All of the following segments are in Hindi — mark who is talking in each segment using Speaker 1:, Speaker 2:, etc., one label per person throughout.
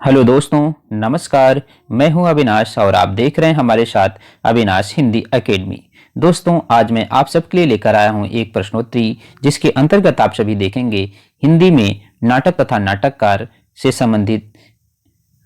Speaker 1: हेलो दोस्तों, नमस्कार। मैं हूं अविनाश और आप देख रहे हैं हमारे साथ अविनाश हिंदी एकेडमी। दोस्तों, आज मैं आप सबके लिए लेकर आया हूं एक प्रश्नोत्तरी, जिसके अंतर्गत आप सभी देखेंगे हिंदी में नाटक तथा नाटककार से संबंधित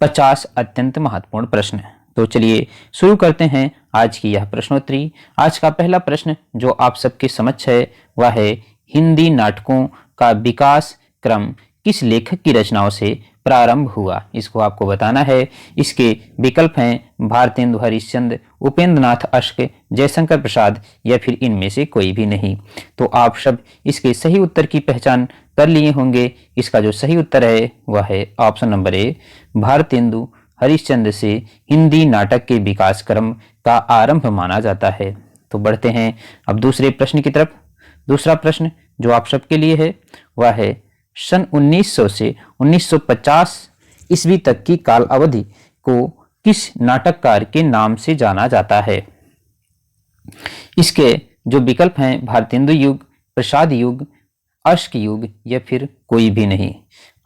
Speaker 1: 50 अत्यंत महत्वपूर्ण प्रश्न। तो चलिए शुरू करते हैं आज की यह प्रश्नोत्तरी। आज का पहला प्रश्न जो आप सबके समक्ष है वह है, हिंदी नाटकों का विकास क्रम किस लेखक की रचनाओं से प्रारंभ हुआ? इसको आपको बताना है। इसके विकल्प हैं भारतेंदु हरिश्चंद्र, उपेंद्र नाथ अश्क, जयशंकर प्रसाद या फिर इनमें से कोई भी नहीं। तो आप सब इसके सही उत्तर की पहचान कर लिए होंगे। इसका जो सही उत्तर है वह है option number A, Bharatendu Harishchandra से हिंदी नाटक के विकास क्रम का आरंभ माना जाता है। तो बढ़ते हैं अब दूसरे प्रश्न की तरफ। दूसरा प्रश्न जो आप सबके लिए है वह है, सन 1900 से 1950 ईस्वी तक की काल अवधि को किस नाटककार के नाम से जाना जाता है? इसके जो विकल्प हैं भारतेंदु युग, प्रसाद युग, अश्क युग या फिर कोई भी नहीं।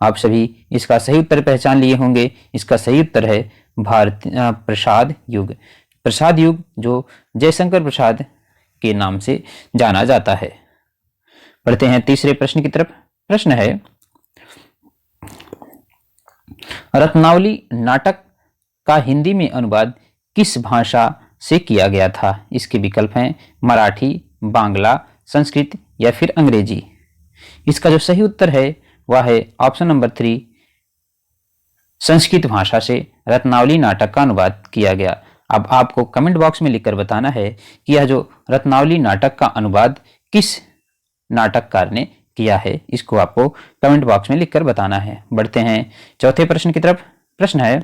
Speaker 1: आप सभी इसका सही उत्तर पहचान लिए होंगे। इसका सही उत्तर है प्रसाद युग। प्रसाद युग जो जयशंकर प्रसाद के नाम से जाना जाता है। बढ़ते हैं तीसरे प्रश्न की तरफ। प्रश्न है, रत्नावली नाटक का हिंदी में अनुवाद किस भाषा से किया गया था? इसके विकल्प हैं मराठी, बांग्ला, संस्कृत या फिर अंग्रेजी। इसका जो सही उत्तर है वह है ऑप्शन नंबर 3, संस्कृत भाषा से रत्नावली नाटक का अनुवाद किया गया। अब आपको कमेंट बॉक्स में लिखकर बताना है कि यह जो रत्नावली नाटक का अनुवाद किस नाटककार ने किया है। इसको आपको कमेंट बॉक्स में लिखकर बताना है। बढ़ते हैं चौथे प्रश्न की तरफ। प्रश्न है,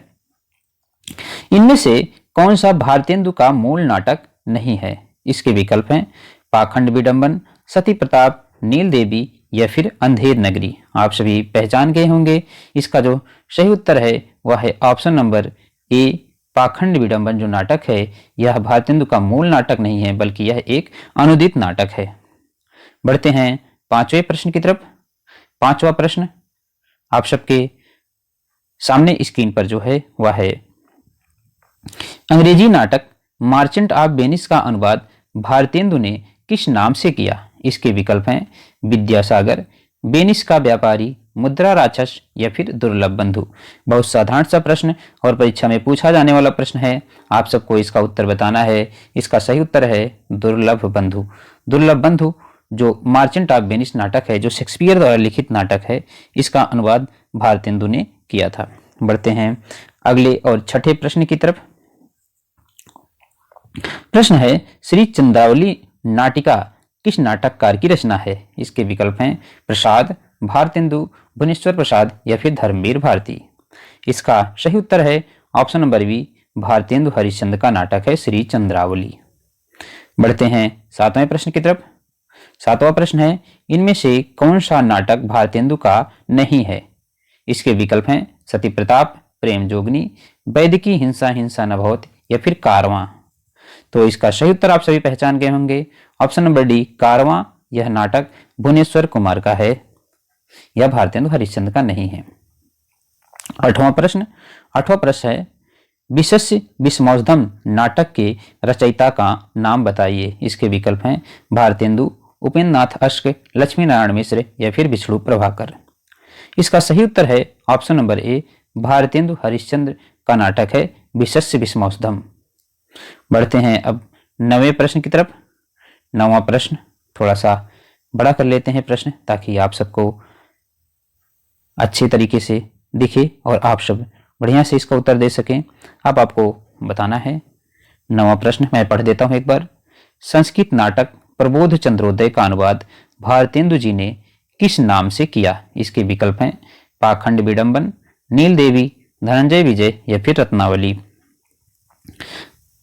Speaker 1: इनमें से कौन सा भारतेंदु का मूल नाटक नहीं है? इसके विकल्प हैं पाखंड विडंबन, सती प्रताप, नील देवी या फिर अंधेर नगरी। आप सभी पहचान गए होंगे। इसका जो सही उत्तर है वह है ऑप्शन नंबर ए, पाखंड विडंबन जो नाटक है यह भारतेंदु का मूल नाटक नहीं है, बल्कि यह एक अनुदित नाटक है। बढ़ते हैं पांचवें प्रश्न की तरफ। पांचवा प्रश्न आप सबके सामने स्क्रीन पर जो है वह है, अंग्रेजी नाटक मार्चेंट ऑफ वेनिस का अनुवाद भारतेंदु ने किस नाम से किया? इसके विकल्प हैं विद्यासागर, वेनिस का व्यापारी, मुद्रा राक्षस या फिर दुर्लभ बंधु। बहुत साधारण सा प्रश्न और परीक्षा में पूछा जाने वाला प्रश्न है। आप सबको इसका उत्तर बताना है। इसका सही उत्तर है दुर्लभ बंधु। दुर्लभ बंधु जो मार्चेंट ऑफ वेनिस नाटक है, जो शेक्सपियर द्वारा लिखित नाटक है, इसका अनुवाद भारतेंदु ने किया था। बढ़ते हैं अगले और छठे प्रश्न की तरफ। प्रश्न है, श्री चंद्रावली नाटिका किस नाटककार की रचना है? इसके विकल्प हैं प्रसाद, भारतेंदु, भुवनेश्वर प्रसाद या फिर धर्मवीर भारती। इसका सही उत्तर है option number B, Bharatendu Harishchandra का नाटक है श्री चंद्रावली। बढ़ते हैं सातवें प्रश्न की तरफ। सातवां प्रश्न है, इनमें से कौन सा नाटक भारतेंदु का नहीं है? इसके विकल्प हैं सती प्रताप, प्रेम जोगनी, वैद्य की हिंसा हिंसा न बहुत या फिर कारवां। तो इसका सही उत्तर आप सभी पहचान गए होंगे। ऑप्शन नंबर डी, कारवां, यह नाटक भुवनेश्वर कुमार का है, यह भारतेंदु हरिश्चंद्र का नहीं है। आठवां प्रश्न है, विशस्य विस्मौषधम नाटक के रचयिता का नाम बताइए। इसके विकल्प हैं भारतेंदु, उपेंद्र नाथ अश्क, लक्ष्मी नारायण मिश्र या फिर विष्णु प्रभाकर। इसका सही उत्तर है option number A, Bharatendu Harishchandra का नाटक है विशस्य विस्मौषधम। बढ़ते हैं अब नवें प्रश्न की तरफ। नवां प्रश्न थोड़ा सा बड़ा कर लेते हैं प्रश्न, ताकि आप सबको अच्छे तरीके से दिखे और आप सब बढ़िया से इसका उत्तर दे सकें। अब आपको बताना है। नवां प्रश्न मैं पढ़ देता हूं एक बार। संस्कृत नाटक प्रबोध चंद्रोदय का अनुवाद भारतेंदु जी ने किस नाम से किया? इसके विकल्प हैं पाखंड विडंबन, नील देवी, धनंजय विजय या फिर रत्नावली।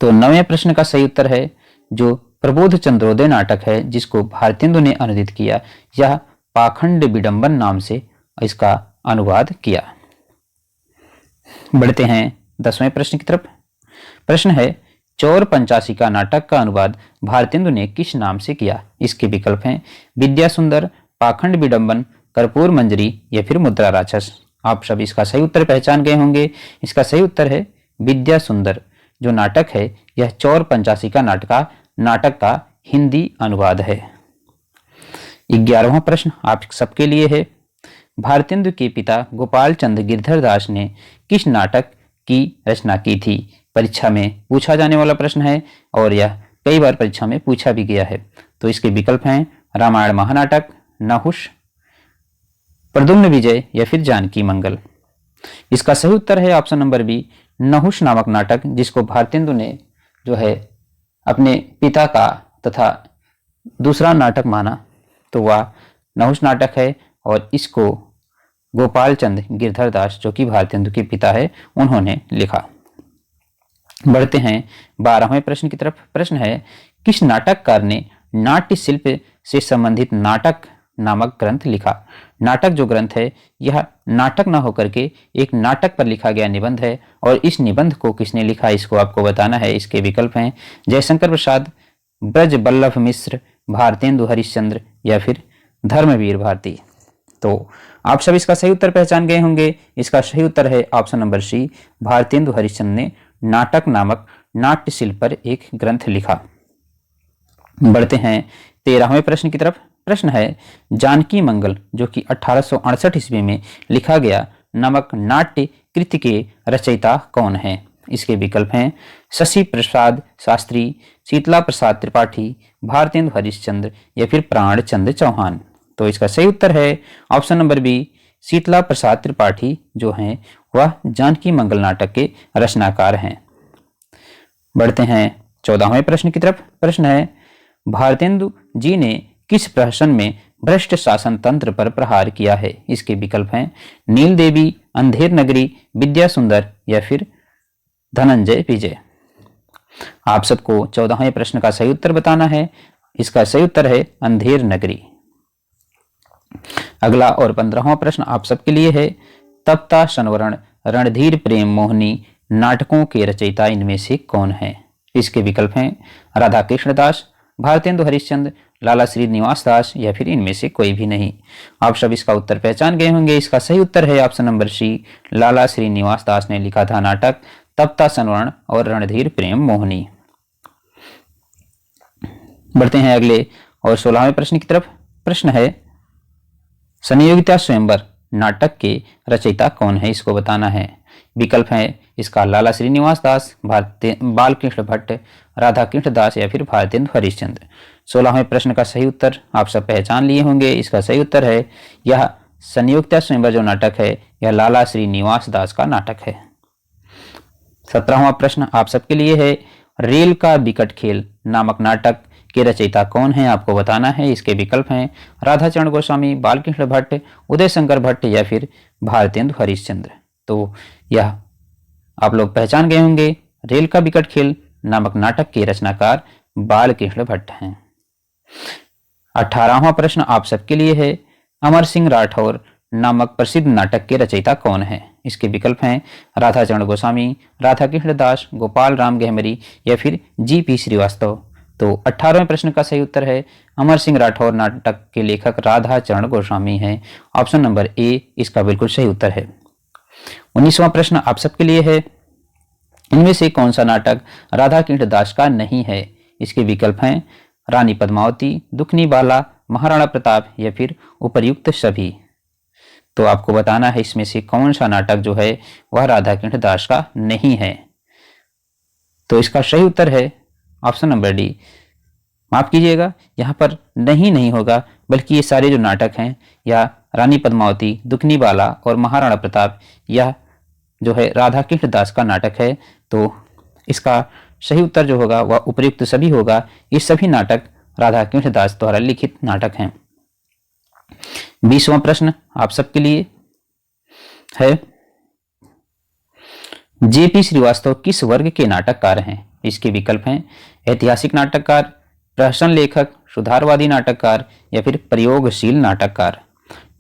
Speaker 1: तो नवें प्रश्न का सही उत्तर है जो प्रबोध चंद्रोदय नाटक है, जिसको भारतेंदु ने अनुदित किया, यह पाखंड विडंबन नाम से इसका अनुवाद किया। बढ़ते हैं 10वें प्रश्न की तरफ। प्रश्न है, चौर पंचाशिका नाटक का अनुवाद भारतेंदु ने किस नाम से किया? इसके विकल्प हैं विद्या सुंदर, पाखंड विडंबन, कर्पूर मंजरी या फिर मुद्रा राक्षस। आप सब इसका सही उत्तर पहचान गए होंगे। इसका सही उत्तर है विद्या सुंदर। जो नाटक है यह चौर पंचासी का नाटक का हिंदी अनुवाद है। 11वां प्रश्न आप सबके लिए है। भारतेंदु के पिता गोपाल चंद गिरधर दास ने किस नाटक की रचना की थी? परीक्षा में पूछा जाने वाला प्रश्न है और यह कई बार परीक्षा में पूछा भी गया है। तो इसके विकल्प हैं रामायण महानाटक, नहुष, प्रद्युम्न विजय या फिर जानकी मंगल। इसका सही उत्तर है ऑप्शन नंबर बी, नहुष नामक नाटक, जिसको भारतेंदु ने जो है अपने पिता का तथा दूसरा नाटक माना, तो वह नहुष नाटक है और इसको गोपाल चंद गिरधर दास जो कि भारतेंदु के पिता है उन्होंने लिखा। बढ़ते हैं 12वें प्रश्न की तरफ। प्रश्न है किस नाटककार ने नाट्य शिल्प से संबंधित नाटक नामक ग्रंथ लिखा? नाटक जो ग्रंथ है यह नाटक न होकर के एक नाटक पर लिखा गया निबंध है और इस निबंध को किसने लिखा इसको आपको बताना है। इसके विकल्प हैं जयशंकर प्रसाद, ब्रज बल्लभ मिश्र, भारतेंदु हरिश्चंद्र या फिर धर्मवीर भारती। तो आप सब इसका सही उत्तर पहचान गए होंगे। इसका सही उत्तर है option number C, Bharatendu Harishchandra ने नाटक नामक नाट्य शिल्प पर एक ग्रंथ लिखा। बढ़ते हैं 13वें प्रश्न की तरफ। प्रश्न है जानकी मंगल जो कि 1868 ईस्वी में लिखा गया नामक नाट्य कृति के रचयिता कौन है? इसके विकल्प हैं शशि प्रसाद शास्त्री, शीतला प्रसाद त्रिपाठी, भारतेंदु हरिश्चंद्र या फिर प्राणचंद्र चौहान। तो इसका सही उत्तर है option number B, Sheetla Prasad Tripathi जो हैं वह जानकी मंगल नाटक के रचनाकार हैं। बढ़ते हैं 14वें प्रश्न की तरफ। प्रश्न है भारतेंदु जी ने किस प्रहसन में भ्रष्ट शासन तंत्र पर प्रहार किया है? इसके विकल्प हैं नील देवी, अंधेर नगरी, विद्या सुंदर या फिर धनंजय विजय। आप सबको 14वें प्रश्न का सही उत्तर बताना है। इसका सही उत्तर है अंधेर नगरी। अगला और 15वां प्रश्न आप सबके लिए है तप्ता संवरण, रणधीर प्रेम मोहिनी नाटकों के रचयिता इनमें से कौन है? इसके विकल्प हैं राधा कृष्ण दास, भारतेंदु हरिश्चंद्र, लाला श्रीनिवास दास या फिर इनमें से कोई भी नहीं। आप सब इसका उत्तर पहचान गए होंगे। इसका सही उत्तर है ऑप्शन नंबर सी, लाला श्रीनिवास दास ने लिखा था नाटक तप्ता संवरण और रणधीर प्रेम मोहिनी। बढ़ते हैं अगले और 16वें प्रश्न की तरफ। प्रश्न है संयोगिता स्वयंवर नाटक के रचयिता कौन है? इसको बताना है। विकल्प है इसका लाला श्रीनिवास दास, बालकृष्ण भट्ट, राधा कृष्ण दास या फिर भारतेंदु हरिश्चंद्र। 16वें प्रश्न का सही उत्तर आप सब पहचान लिए होंगे। इसका सही उत्तर है यह संयोगिता स्वयंवर जो नाटक है यह लाला श्रीनिवास दास का नाटक है। 17वां प्रश्न आप सबके लिए है रेल का बिकट खेल नामक नाटक के रचयिता कौन है? आपको बताना है। इसके विकल्प हैं राधाचरण गोस्वामी, बालकृष्ण भट्ट, उदय शंकर भट्ट या फिर भारतेंदु हरिश्चंद्र। तो यह आप लोग पहचान गए होंगे। रेल का बिकट खेल नामक नाटक के रचनाकार बालकृष्ण भट्ट हैं। 18वां प्रश्न आप सबके लिए है अमर सिंह राठौर नामक प्रसिद्ध नाटक के रचयिता कौन है? इसके विकल्प हैं राधाचरण गोस्वामी, राधा कृष्ण दास, गोपाल राम गहमरी या फिर जी.पी. श्रीवास्तव। तो 18वें प्रश्न का सही उत्तर है अमर सिंह राठौर नाटक के लेखक राधाचरण गोस्वामी हैं। ऑप्शन नंबर ए इसका बिल्कुल सही उत्तर है। 19वां प्रश्न आप सबके लिए है इनमें से कौन सा नाटक राधा कृष्ण दास का नहीं है? इसके विकल्प हैं रानी पद्मावती, दुखनी बाला, महाराणा प्रताप या फिर उपर्युक्त सभी। तो आपको बताना है इसमें से कौन सा नाटक जो है वह राधा कृष्ण दास का नहीं है। तो इसका सही उत्तर है ऑप्शन नंबर डी। माफ कीजिएगा यहाँ पर नहीं होगा बल्कि ये सारे जो नाटक हैं या रानी पद्मावती, दुखनी बाला और महाराणा प्रताप यह जो है राधा कृष्ण दास का नाटक है। तो इसका सही उत्तर जो होगा वह उपर्युक्त सभी होगा। ये सभी नाटक राधा कृष्ण दास द्वारा लिखित नाटक हैं। 20वां प्रश्न आप सबके लिए है जे.पी. श्रीवास्तव किस वर्ग के नाटककार हैं? इसके विकल्प हैं ऐतिहासिक नाटककार, प्रहसन लेखक, सुधारवादी नाटककार या फिर प्रयोगशील नाटककार।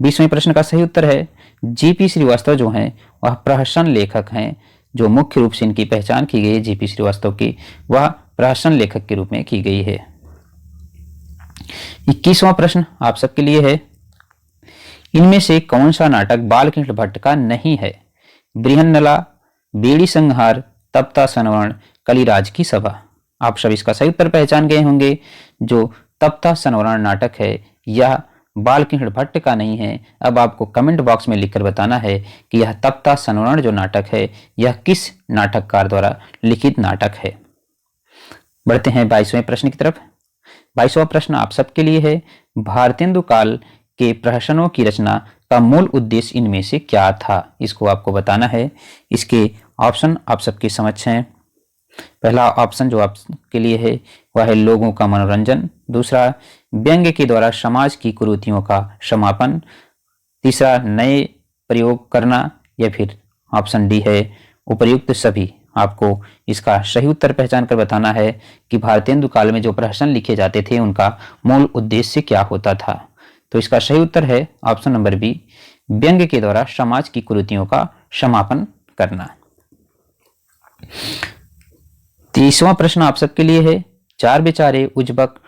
Speaker 1: 20वें प्रश्न का सही उत्तर है जे.पी. श्रीवास्तव जो हैं वह प्रहसन लेखक हैं। जो मुख्य रूप से इनकी पहचान की गई है जे.पी. श्रीवास्तव की वह प्रहसन लेखक के रूप में की गई है। 21वां प्रश्न आप सबके लिए है इनमें से कौन सा नाटक बालकृष्ण भट्ट का नहीं है? बृहन्नला, बेड़ी संहार, तप्ता सनवर्ण, कलिराज की सभा। आप सब इसका सही उत्तर पहचान गए होंगे। जो तप्ता सनवर्ण नाटक है यह बालकृष्ण भट्ट का नहीं है। अब आपको कमेंट बॉक्स में लिखकर बताना है कि यह तप्ता सनवर्ण जो नाटक है यह किस नाटककार द्वारा लिखित नाटक है। बढ़ते हैं 22वें प्रश्न की तरफ। 22वां प्रश्न आप सबके लिए है। भारतेंदु काल के प्रहसनों की रचना का मूल उद्देश्य इनमें से क्या था? इसको आपको बताना है। इसके ऑप्शन आप सबके समक्ष हैं। पहला ऑप्शन जो आपके लिए है वह है लोगों का मनोरंजन। दूसरा, व्यंग्य के द्वारा समाज की कुरीतियों का समापन। तीसरा, नए प्रयोग करना। या फिर ऑप्शन डी है उपर्युक्त सभी। आपको इसका सही उत्तर पहचान कर बताना है कि भारतेंदु काल में जो प्रहसन लिखे जाते थे उनका मूल उद्देश्य क्या होता था। तो इसका सही उत्तर है ऑप्शन नंबर बी, व्यंग्य के द्वारा समाज की कुरीतियों का समापन करना। 30वां प्रश्न आप सबके लिए है। चार बेचारे उज्बक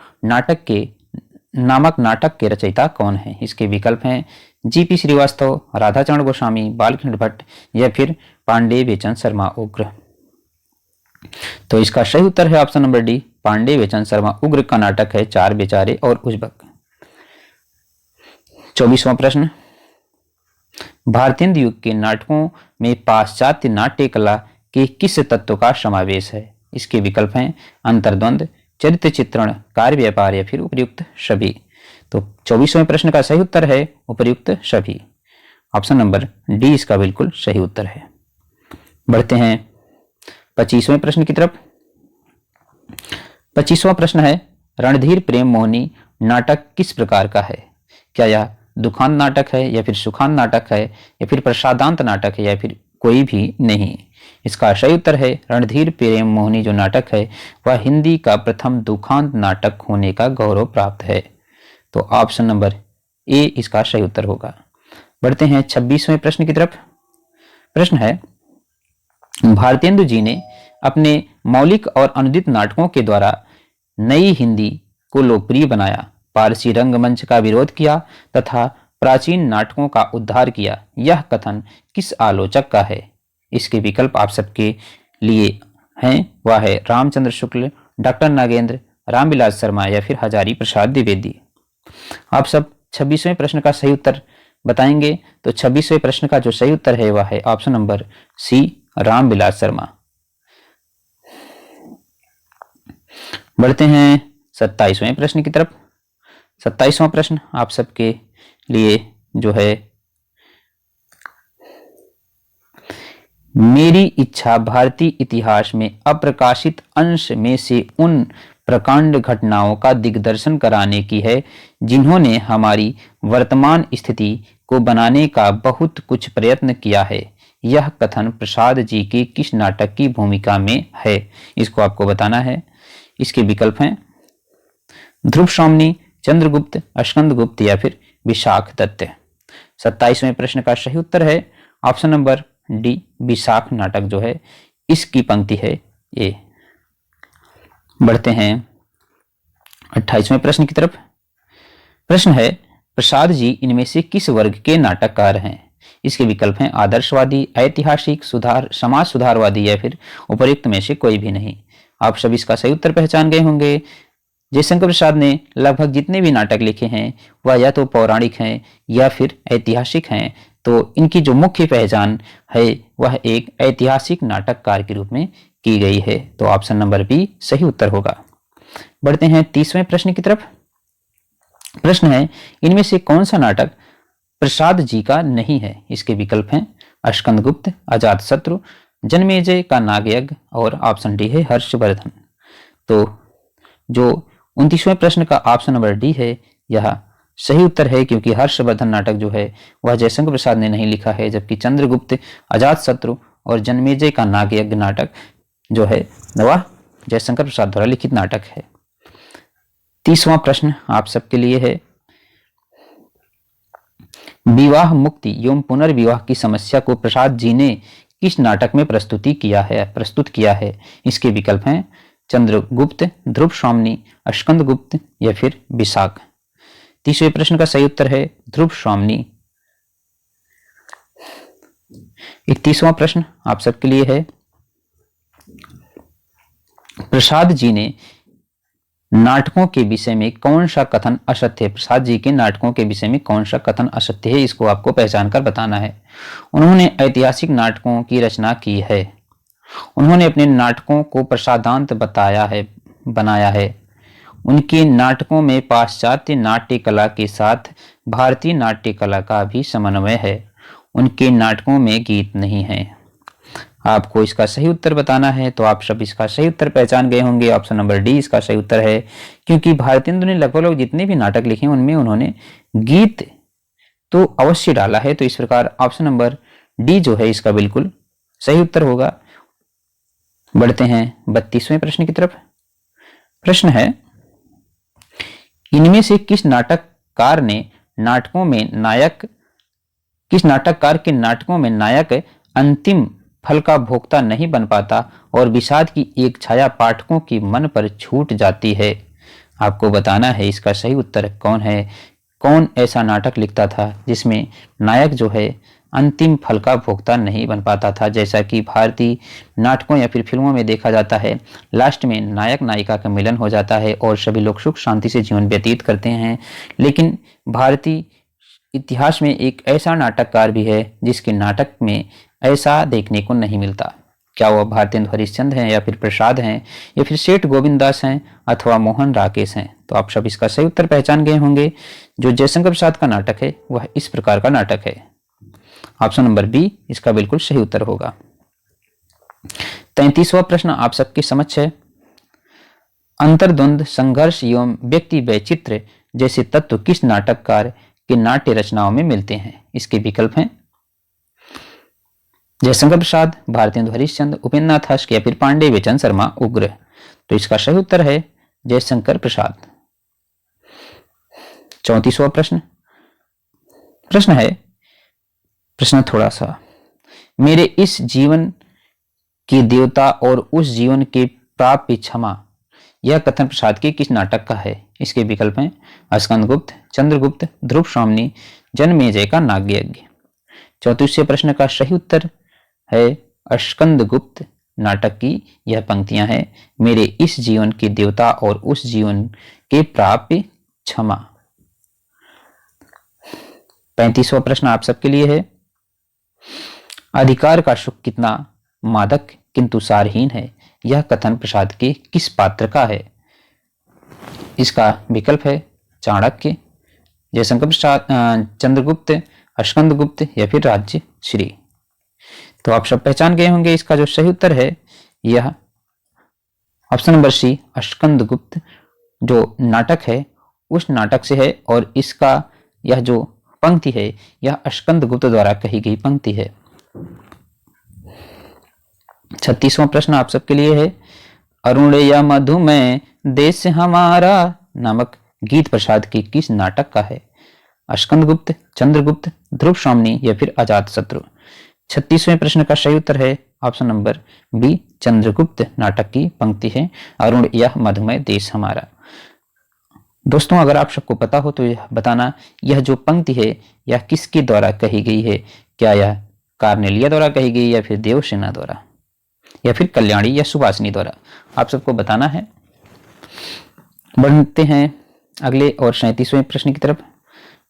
Speaker 1: नामक नाटक के रचयिता कौन है? इसके विकल्प हैं जीपी श्रीवास्तव, राधाचरण गोस्वामी, बालकृष्ण भट्ट या फिर पांडे बेचन शर्मा उग्र। तो इसका सही उत्तर है ऑप्शन नंबर डी, पांडे बेचन शर्मा उग्र का नाटक है चार बेचारे और उज्बक। 24वां प्रश्न, भारतेंदु युग के नाटकों में पाश्चात्य नाट्य कला के किस तत्व का समावेश है? इसके विकल्प हैं अंतर्द्वंद, चरित्र चित्रण, कार्य व्यापार या फिर उपयुक्त सभी। तो 24वें प्रश्न का सही उत्तर है उपयुक्त सभी। ऑप्शन नंबर डी इसका बिल्कुल सही उत्तर है। बढ़ते हैं 25वें प्रश्न की तरफ। 25वां प्रश्न है, रणधीर प्रेम मोहिनी नाटक किस प्रकार का है? क्या यह दुखांत नाटक है या फिर सुखांत नाटक है या फिर प्रसादांत नाटक है या फिर कोई भी नहीं? इसका सही उत्तर है रणधीर प्रेम मोहिनी जो नाटक है वह हिंदी का प्रथम दुखांत नाटक होने का गौरव प्राप्त है। तो ऑप्शन नंबर ए इसका सही उत्तर होगा। बढ़ते हैं 26वें प्रश्न की तरफ। प्रश्न है, भारतेंदु जी ने अपने मौलिक और अनुदित नाटकों के द्वारा नई हिंदी को लोकप्रिय बनाया, पारसी रंगमंच का विरोध किया तथा प्राचीन नाटकों का उद्धार किया। यह कथन किस आलोचक का है? इसके विकल्प आप सबके लिए हैं, वह है रामचंद्र शुक्ल, डॉक्टर नागेंद्र, रामविलास शर्मा या फिर हजारी प्रसाद द्विवेदी। आप सब 26वें प्रश्न का सही उत्तर बताएंगे। तो 26वें प्रश्न का जो सही उत्तर है वह है option number C, Ramvilas Sharma. बढ़ते हैं 27वें प्रश्न की तरफ। 27वां प्रश्न आप सबके लिए जो है, मेरी इच्छा भारतीय इतिहास में अप्रकाशित अंश में से उन प्रकांड घटनाओं का दिग्दर्शन कराने की है जिन्होंने हमारी वर्तमान स्थिति को बनाने का बहुत कुछ प्रयत्न किया है। यह कथन प्रसाद जी के किस नाटक की भूमिका में है? इसको आपको बताना है। इसके विकल्प हैं ध्रुव स्वामिनी, चंद्रगुप्त, स्कंदगुप्त या फिर विशाख दत्त। 27वें प्रश्न का सही उत्तर है ऑप्शन नंबर डी, विशाख नाटक जो है इसकी पंक्ति है ए। बढ़ते हैं 28वें प्रश्न की तरफ। प्रश्न है, प्रसाद जी इनमें से किस वर्ग के नाटककार हैं? इसके विकल्प हैं आदर्शवादी, ऐतिहासिक, समाज सुधारवादी या फिर उपर्युक्त में से कोई भी नहीं। आप सभी इसका सही उत्तर पहचान गए होंगे। जयशंकर प्रसाद ने लगभग जितने भी नाटक लिखे हैं वह या तो पौराणिक हैं या फिर ऐतिहासिक हैं। तो इनकी जो मुख्य पहचान है वह एक ऐतिहासिक नाटककार के रूप में की गई है। तो ऑप्शन नंबर बी सही उत्तर होगा। बढ़ते हैं 30वें प्रश्न की तरफ। प्रश्न है, इनमें से कौन सा नाटक प्रसाद जी का नहीं है? इसके विकल्प हैं स्कंदगुप्त, अजातशत्रु, जन्मेजय का नागयज्ञ और ऑप्शन डी है हर्षवर्धन। तो जो 29वें प्रश्न का ऑप्शन नंबर डी है यह सही उत्तर है, क्योंकि हर्षवर्धन नाटक जो है वह जयशंकर प्रसाद ने नहीं लिखा है, जबकि चंद्रगुप्त, अजातशत्रु और जन्मेजय का नागयज्ञ नाटक जो है वह जयशंकर प्रसाद द्वारा लिखित नाटक है। 30वां प्रश्न आप सबके लिए है, विवाह मुक्ति एवं पुनर्विवाह की समस्या को प्रसाद जी ने किस नाटक में प्रस्तुत किया है? इसके विकल्प हैं चंद्रगुप्त, ध्रुव स्वामिनी, स्कंदगुप्त या फिर विशाख। 30वें प्रश्न का सही उत्तर है ध्रुव स्वामिनी 31वां प्रश्न आप सबके लिए है, प्रसाद जी ने नाटकों के विषय में कौन सा कथन असत्य है? प्रसाद जी के नाटकों के विषय में कौन सा कथन असत्य है, इसको आपको पहचान कर बताना है। उन्होंने ऐतिहासिक नाटकों की रचना की है। उन्होंने अपने नाटकों को प्रसादांत बनाया है। उनके नाटकों में पाश्चात्य नाट्य कला के साथ भारतीय नाट्य कला का भी समन्वय है। उनके नाटकों में गीत नहीं है। आपको इसका सही उत्तर बताना है, तो आप सब इसका सही उत्तर पहचान गए होंगे। ऑप्शन नंबर डी इसका सही उत्तर है, क्योंकि भारतेंदु ने लगभग जितने भी नाटक लिखे उनमें उन्होंने गीत तो अवश्य डाला है। तो इस प्रकार ऑप्शन नंबर डी जो है इसका बिल्कुल सही उत्तर होगा। बढ़ते हैं 32वें प्रश्न की तरफ। प्रश्न है, इनमें से किस नाटककार के नाटकों में नायक अंतिम फल का भोक्ता नहीं बन पाता और विषाद की एक छाया पाठकों की मन पर छूट जाती है? आपको बताना है इसका सही उत्तर कौन है। कौन ऐसा नाटक लिखता था जिसमें नायक जो है अंतिम फल का भोक्ता नहीं बन पाता था? जैसा कि भारतीय नाटकों या फिर फिल्मों में देखा जाता है, लास्ट में नायक नायिका का मिलन हो जाता है और सभी लोग सुख शांति से जीवन व्यतीत करते हैं। लेकिन भारतीय इतिहास में एक ऐसा नाटककार भी है जिसके नाटक में ऐसा देखने को नहीं मिलता। क्या वह भारतेंदु हरिश्चंद्र हैं या फिर प्रसाद हैं या फिर सेठ गोविंद दास हैं अथवा मोहन राकेश हैं? तो आप सब इसका सही उत्तर पहचान गए होंगे। जो जयशंकर प्रसाद का नाटक है वह इस प्रकार का नाटक है। ऑप्शन नंबर बी इसका बिल्कुल सही उत्तर होगा। 33वां प्रश्न आप सबके समक्ष है, अंतर्द्वंद, संघर्ष एवं व्यक्ति वैचित्र्य जैसे तत्व किस नाटककार के नाट्य रचनाओं में मिलते हैं? इसके विकल्प हैं जयशंकर प्रसाद, भारतेंदु हरिश्चंद्र, उपेंद्र नाथ हंस या फिर पांडे बेचन शर्मा उग्र। तो इसका सही उत्तर है जयशंकर प्रसाद। 34वां प्रश्न है, प्रश्न थोड़ा सा, मेरे इस जीवन की देवता और उस जीवन के प्राप्य क्षमा, यह कथन प्रसाद के किस नाटक का है? इसके विकल्प हैं स्कंदगुप्त, चंद्रगुप्त, ध्रुव स्वामिनी, जनमेजय का नाग्यज्ञ। 34वें प्रश्न का सही उत्तर है स्कंदगुप्त नाटक की यह पंक्तियां हैं, मेरे इस जीवन के देवता और उस जीवन के प्राप्य क्षमा। 35वां प्रश्न आप सबके लिए है, अधिकार का सुख कितना मादक किंतु सारहीन है, यह कथन प्रसाद के किस पात्र का है? इसका विकल्प है चाणक्य, जयशंकर प्रसाद, चंद्रगुप्त, स्कंदगुप्त या फिर राज्य श्री। तो आप सब पहचान गए होंगे। इसका जो सही उत्तर है यह ऑप्शन नंबर सी, स्कंदगुप्त जो नाटक है उस नाटक से है और इसका यह जो पंक्ति है यह स्कंदगुप्त द्वारा कही गई पंक्ति है। 36वां प्रश्न आप सबके लिए है, अरुण या मधुमेह देश हमारा नामक गीत प्रसाद के किस नाटक का है? स्कंदगुप्त, चंद्रगुप्त, ध्रुव स्वामिनी या फिर अजातशत्रु। 36वें प्रश्न का सही उत्तर है ऑप्शन नंबर बी, चंद्रगुप्त नाटक की पंक्ति है, अरुण या मधुमेह देश हमारा। दोस्तों अगर आप सबको पता हो तो यह बताना, यह जो पंक्ति है यह किसके द्वारा कही गई है? क्या यह कार्नेलिया द्वारा कही गई या फिर देवसेना द्वारा या फिर कल्याणी या सुभाषिनी द्वारा? आप सबको बताना है। बढ़ते हैं अगले और 37वें प्रश्न की तरफ।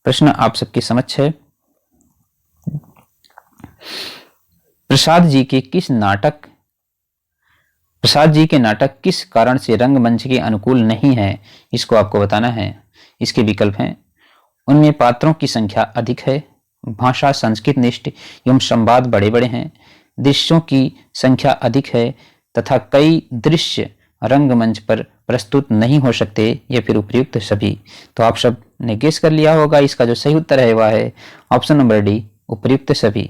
Speaker 1: प्रश्न आप सबके समक्ष है, प्रसाद जी के नाटक किस कारण से रंगमंच के अनुकूल नहीं है? इसको आपको बताना है। इसके विकल्प हैं, उनमें पात्रों की संख्या अधिक है, भाषा संस्कृत निष्ठ एवं संवाद बड़े बड़े हैं, दृश्यों की संख्या अधिक है तथा कई दृश्य रंगमंच पर प्रस्तुत नहीं हो सकते या फिर उपयुक्त सभी। तो आप सब ने गेस कर लिया होगा। इसका जो सही उत्तर है वह है ऑप्शन नंबर डी, उपयुक्त सभी।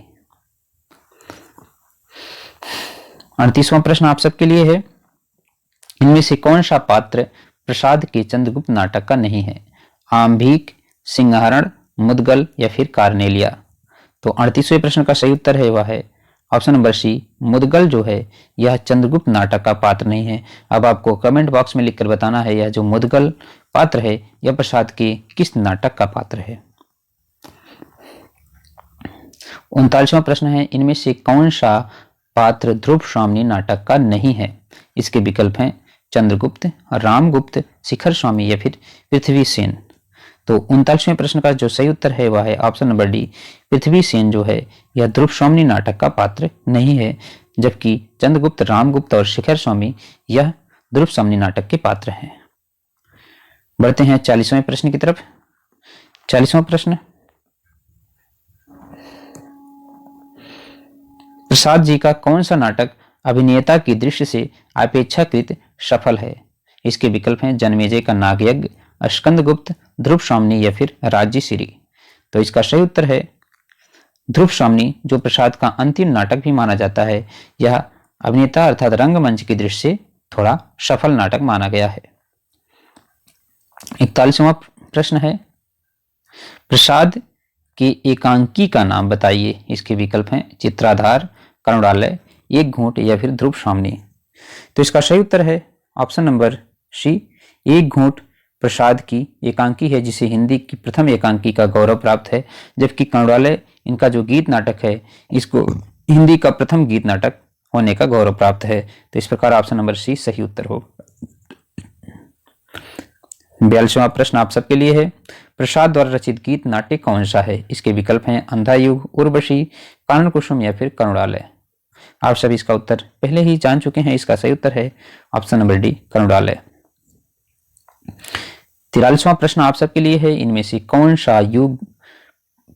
Speaker 1: 38वां प्रश्न आप सबके लिए है, इनमें से कौन सा पात्र प्रसाद के चंद्रगुप्त नाटक का नहीं है? आंभिक, सिंहरण, मुदगल या फिर कार्नेलिया। तो 38वें प्रश्न का सही उत्तर है वह है ऑप्शन नंबर सी, मुदगल जो है यह चंद्रगुप्त नाटक का पात्र नहीं है। अब आपको कमेंट बॉक्स में लिखकर बताना है यह जो मुदगल पात्र है यह प्रसाद के किस नाटक का पात्र है। 39वां प्रश्न है, इनमें से कौन सा पात्र ध्रुव स्वामी नाटक का नहीं है? इसके विकल्प हैं चंद्रगुप्त, रामगुप्त, शिखर स्वामी या फिर पृथ्वी सेन। तो 39वें प्रश्न का जो सही उत्तर है वह है ऑप्शन नंबर डी, पृथ्वी सेन जो है यह ध्रुव स्वामी नाटक का पात्र नहीं है, जबकि चंद्रगुप्त, रामगुप्त और शिखर स्वामी यह ध्रुव स्वामी नाटक के पात्र हैं। बढ़ते हैं 40वें प्रश्न की तरफ। 40वां प्रश्न, प्रसाद जी का कौन सा नाटक अभिनेता की दृष्टि से अपेक्षाकृत सफल है? इसके विकल्प हैं जन्मेजय का नागयज्ञ, स्कंदगुप्त, ध्रुव स्वामी या फिर राज्यश्री। तो इसका सही उत्तर है ध्रुव स्वामी, जो प्रसाद का अंतिम नाटक भी माना जाता है। यह अभिनेता अर्थात रंगमंच की दृष्टि से थोड़ा सफल नाटक माना गया है। 41वां प्रश्न है, प्रसाद के एकांकी का नाम बताइए। इसके विकल्प हैं चित्राधार, करुणालय, एक घूंट या फिर ध्रुव स्वामी। तो इसका सही उत्तर है ऑप्शन नंबर सी, एक घूंट प्रसाद की एकांकी है, जिसे हिंदी की प्रथम एकांकी का गौरव प्राप्त है, जबकि करुणालय इनका जो गीत नाटक है इसको हिंदी का प्रथम गीत नाटक होने का गौरव प्राप्त है। तो इस प्रकार ऑप्शन नंबर सी सही उत्तर होगा। 42वां प्रश्न आप सबके लिए है, प्रसाद द्वारा रचित गीत नाट्य कौन सा है? इसके विकल्प हैं अंधा युग, उर्वशी, कानन कुसुम या फिर करुणालय। आप सभी इसका उत्तर पहले ही जान चुके हैं। इसका सही उत्तर है ऑप्शन नंबर डी, करुणालय। 43वां प्रश्न आप सबके लिए है, इनमें से कौन सा युग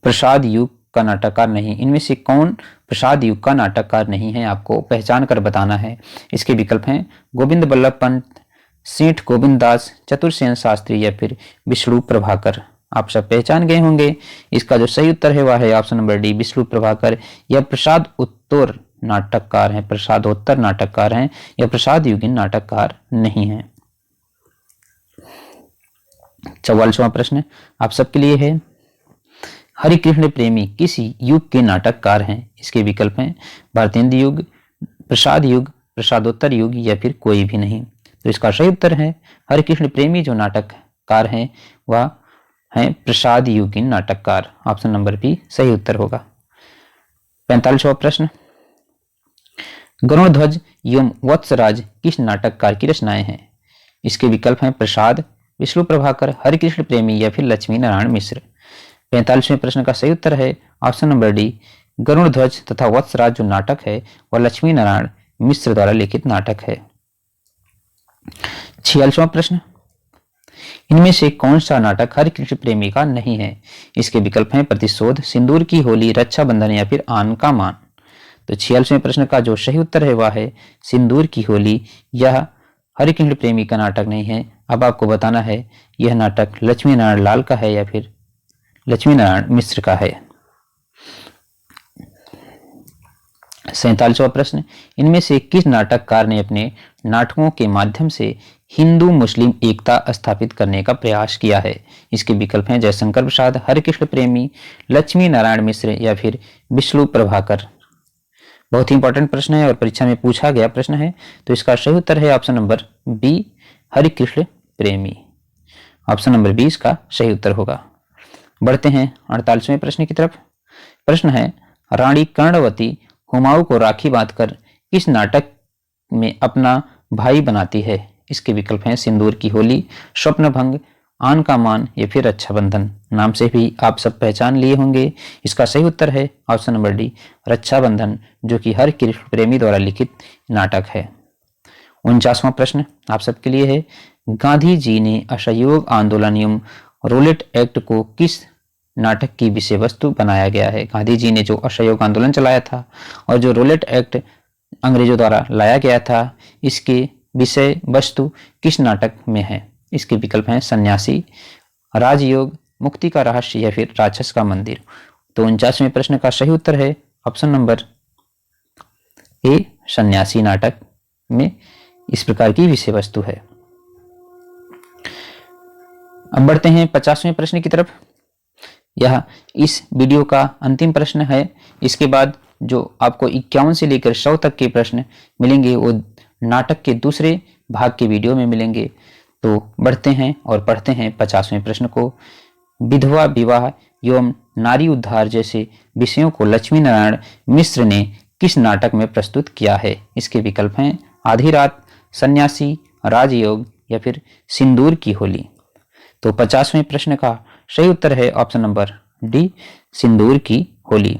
Speaker 1: प्रसाद युग का नाटककार नहीं? इनमें से कौन प्रसाद युग का नाटककार नहीं है, आपको पहचान कर बताना है। इसके विकल्प हैं गोविंद बल्लभ पंत, सेठ गोविंद दास, चतुर्सेन शास्त्री या फिर विष्णु प्रभाकर। आप सब पहचान गए होंगे। इसका जो सही उत्तर है वह है option number D, Vishnu Prabhakar. यह प्रसाद उत्तर नाटककार हैं, प्रसादोत्तर नाटककार हैं, यह प्रसाद युगीन नाटककार नहीं है। 44वां प्रश्न आप सबके लिए है, हरिकृष्ण प्रेमी किस युग के नाटककार हैं? इसके विकल्प हैं भारतेंद्र युग, प्रसाद युग, प्रसादोत्तर युग या फिर कोई भी नहीं। तो इसका सही उत्तर है हरिकृष्ण प्रेमी जो नाटककार हैं वह हैं प्रसाद युगीन नाटककार। ऑप्शन नंबर बी सही उत्तर होगा। 45वां प्रश्न, गरुड़ध्वज एवं वत्सराज किस नाटककार की रचनाएं हैं? इसके विकल्प हैं प्रसाद, विष्णु प्रभाकर, हरिकृष्ण प्रेमी या फिर लक्ष्मी नारायण मिश्र। 45वें प्रश्न का सही उत्तर है ऑप्शन नंबर डी, गरुड़ध्वज तथा वत्सराज जो नाटक है वह लक्ष्मी नारायण मिश्र द्वारा लिखित नाटक है। 46वां प्रश्न, इनमें से कौन सा नाटक हरिकृष्ण प्रेमी का नहीं है? इसके विकल्प हैं प्रतिशोध, सिंदूर की होली, रक्षाबंधन या फिर आन का मान। तो 46वें प्रश्न का जो सही उत्तर है वह है सिंदूर की होली। यह हरिकृष्ण प्रेमी का नाटक नहीं है। अब आपको बताना है यह नाटक लक्ष्मी नारायण लाल का है या फिर लक्ष्मी नारायण मिश्र का है। 47वां प्रश्न, इनमें से किस नाटककार ने अपने नाटकों के माध्यम से हिंदू मुस्लिम एकता स्थापित करने का प्रयास किया है? इसके विकल्प हैं जयशंकर प्रसाद, हरिकृष्ण प्रेमी, लक्ष्मी नारायण मिश्र या फिर विष्णु प्रभाकर। बहुत ही इंपॉर्टेंट प्रश्न है और परीक्षा में पूछा गया प्रश्न है। तो इसका सही उत्तर है ऑप्शन नंबर बी, हरिकृष्ण प्रेमी। ऑप्शन नंबर बी इसका सही उत्तर होगा। बढ़ते हैं 48वें प्रश्न की तरफ। प्रश्न है, रानी कर्णवती हुमायूं को राखी बांधकर किस नाटक में अपना भाई बनाती है? इसके विकल्प हैं सिंदूर की होली, स्वप्नभंग, आन का मान या फिर रक्षाबंधन। नाम से भी आप सब पहचान लिए होंगे। इसका सही उत्तर है ऑप्शन नंबर डी, रक्षाबंधन, जो कि हरिकृष्ण प्रेमी द्वारा लिखित नाटक है। 49वां प्रश्न आप सबके लिए है, गांधी जी ने असहयोग आंदोलन एवं रोलेट एक्ट को किस नाटक की विषय वस्तु बनाया गया है? गांधी जी ने जो असहयोग आंदोलन चलाया था और जो रोलेट एक्ट अंग्रेजों द्वारा लाया गया था, इसके विषय वस्तु किस नाटक में है? इसके विकल्प हैं सन्यासी, राजयोग, मुक्ति का रहस्य या फिर राक्षस का मंदिर। तो 49वें प्रश्न का सही उत्तर है ऑप्शन नंबर ए, सन्यासी नाटक में इस प्रकार की विषय वस्तु है। अब बढ़ते हैं 50वें प्रश्न की तरफ। यह इस वीडियो का अंतिम प्रश्न है। इसके बाद जो आपको 51 से लेकर 100 तक के प्रश्न मिलेंगे वो नाटक के दूसरे भाग के वीडियो में मिलेंगे। तो बढ़ते हैं और पढ़ते हैं 50वें प्रश्न को। विधवा विवाह एवं नारी उद्धार जैसे विषयों को लक्ष्मी नारायण मिश्र ने किस नाटक में प्रस्तुत किया है? इसके विकल्प हैं आधी रात, सन्यासी, राजयोग या फिर सिंदूर की होली। तो 50वें प्रश्न का सही उत्तर है ऑप्शन नंबर डी, सिंदूर की होली।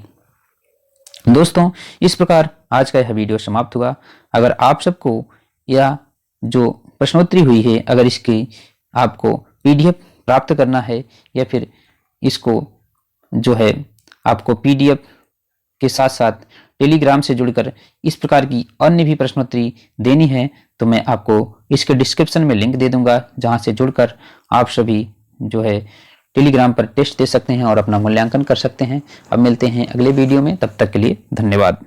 Speaker 1: दोस्तों, इस प्रकार आज का यह वीडियो समाप्त हुआ। अगर आप सबको यह जो प्रश्नोत्तरी हुई है, अगर इसकी आपको पीडीएफ प्राप्त करना है या फिर इसको जो है आपको पीडीएफ के साथ साथ टेलीग्राम से जुड़कर इस प्रकार की अन्य भी प्रश्नोत्तरी देनी है, तो मैं आपको इसके डिस्क्रिप्शन में लिंक दे दूंगा, जहां से जुड़कर आप सभी जो है टेलीग्राम पर टेस्ट दे सकते हैं और अपना मूल्यांकन कर सकते हैं। अब मिलते हैं अगले वीडियो में, तब तक के लिए धन्यवाद।